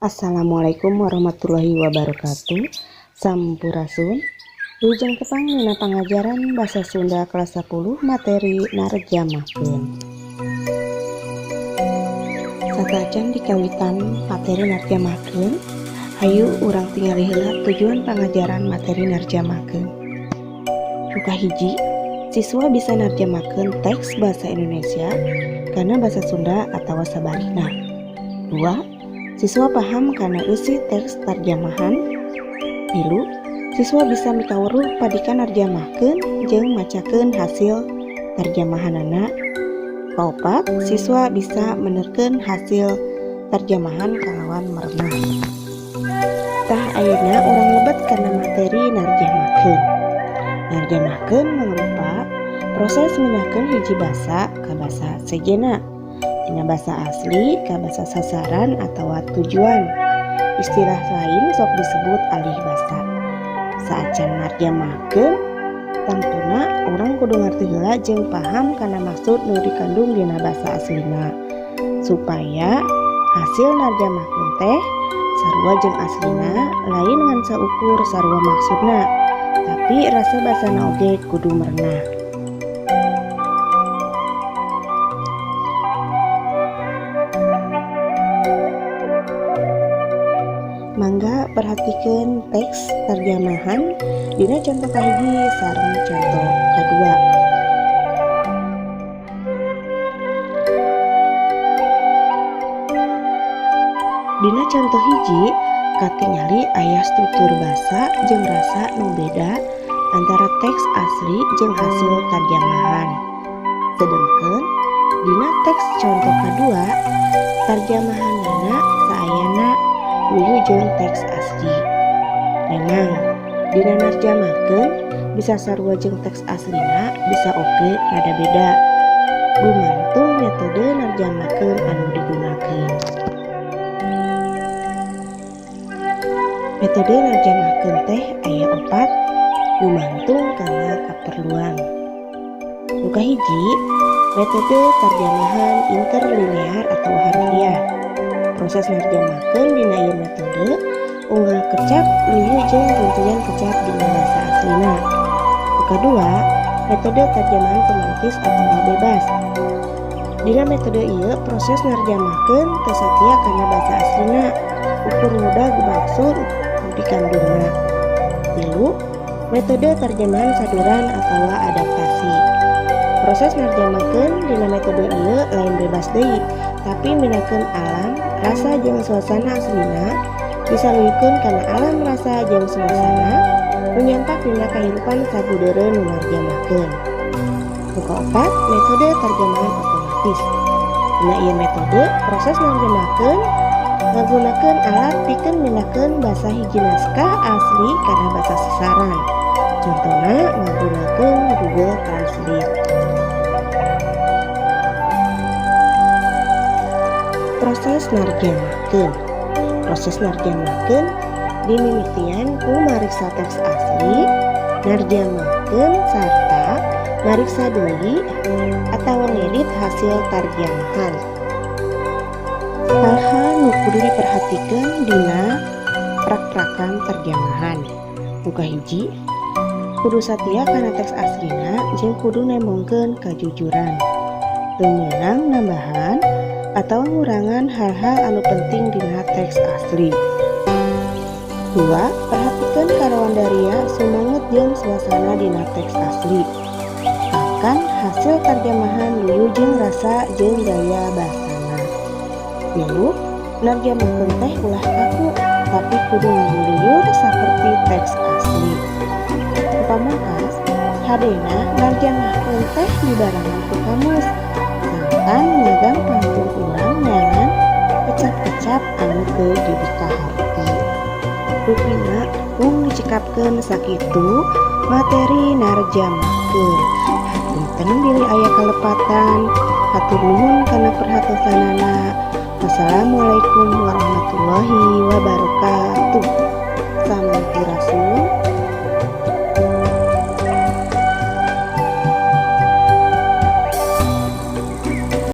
Assalamualaikum warahmatullahi wabarakatuh. Sampurasun. Lujeng tepang dina pangajaran Basa Sunda kelas 10 materi narjamakeun. Satajan dikawitan materi narjamakeun, hayu urang tingali heula tujuan pangajaran materi narjamakeun. Ruka hiji, siswa bisa narjamakeun teks bahasa Indonesia karena bahasa Sunda atawa sabarina. 2. Siswa paham karena isi teks tarjamahan. 3. Siswa bisa mikawruh padikan narjamahkeun jeung macakeun hasil tarjamahanana. 4. Siswa bisa menerkeun hasil tarjamahan kalawan merenah. Tah ayeuna urang lebet kana materi narjamakeun. Narjamakeun mangrupa proses mindahkeun hiji basa ka basa sejenna. Dina basa asli ka basa sasaran atawa tujuan. Istilah lain sok disebut alih basa. Saacan narjamakeun, tantuna urang kudu ngarti heula jeung paham kana maksud nu dikandung dina basa aslina, supaya hasil narjamakeun teh sarua jeung aslina lain ngan saukur sarua maksudna, tapi rasa basana oge kudu merenah. Mangga perhatikan teks tarjamahan dina contoh kahiji sareng contoh kadua. Dina contoh hiji katingali aya struktur basa jeung rasa nu beda antara teks asli jeung hasil tarjamahan. Sedengkeun dina teks contoh kadua tarjamahanana saayana luyu jeung teks asli. Memang dina narjamakeun bisa sarua jeung teks aslina, bisa oge rada beda. Gumantung metode narjamakeun anu digunakeun. Metode narjamakeun teh aya 4 gumantung kana kaperluan. Nu kahiji, metode tarjamahan interlinear atau harfiah. Proses narjamakeun dina ieu metode unggal kecap luyu jeung runtuyan kecap dina basa aslina. Nu kadua, metode tarjamahan semiotis atawa bebas. Dina metode ieu proses narjamakeun teu satia kana basa aslina, ukur mudah maksud nu dikandungna. 3. Metode tarjamahan saduran atawa adaptasi. Proses narjamakeun dina metode ieu lain bebas deui, tapi minakeun alam, rasa jeung suasana aslina, bisa luyikeun kana alam rasa jeung suasana nu nyantak dina kahirupan sabudeureun nu narjamakeun. Nu kaopat, metode tarjamahan otomatis. Dina ieu metode proses narjamakeun ngagunakeun alat pikeun mindahkeun basa hiji naskah asli kana basa sasaran. Contohna ngagunakeun Google Translate. Proses narjamakeun. Proses narjamakeun dimimitian ku mariksa teks asli, narjamakeun sarta mariksa deui atawa ngedit hasil tarjamahan. Hal-hal nu kudu diperhatikeun dina prak-prakan tarjamahan. Nu kahiji, kudu satia kana teks aslina jeung kudu nembongkeun kajujuran. Teu meunang nambahan atau ngurangan hal-hal anu penting dina teks asli. 2. Perhatikan karawandaria sumanget jeung suasana dina teks asli. Akan hasil tarjamahan luyu jeung rasa jeung gaya basana. 3. Narjamakeun teh ulah kaku, tapi kudu nguluyur saperti teks asli. Pamungkas, hadena narjamakeun teh dibarengan ku kamus. Sangkan ngagang pantun urang nyangan kecap-kecap anu teu dibikaharti. Rupina mung dicekapkeun sakitu materi narjamakeun. Hapunten bilih aya kalepatan. Hatur nuhun kana perhatian.